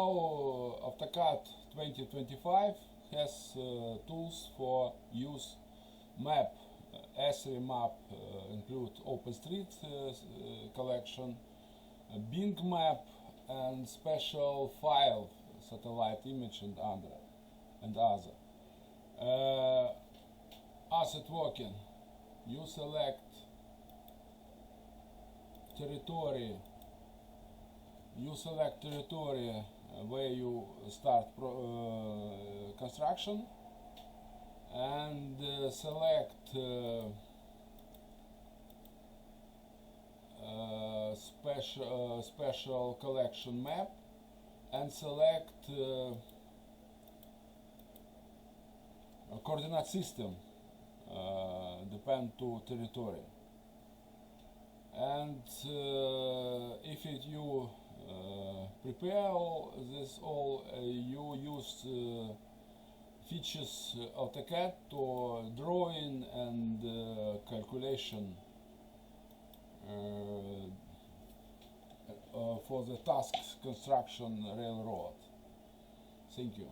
AutoCAD 2025 has tools for use map. S3 map include OpenStreet collection, Bing map, and special file, satellite image, and other. Asset working. You select territory. Where you start construction, and select special collection map, and select a coordinate system depend to territory. And if you prepare this all, you use features Autocad to drawing and calculation for the task construction railroad. Thank you.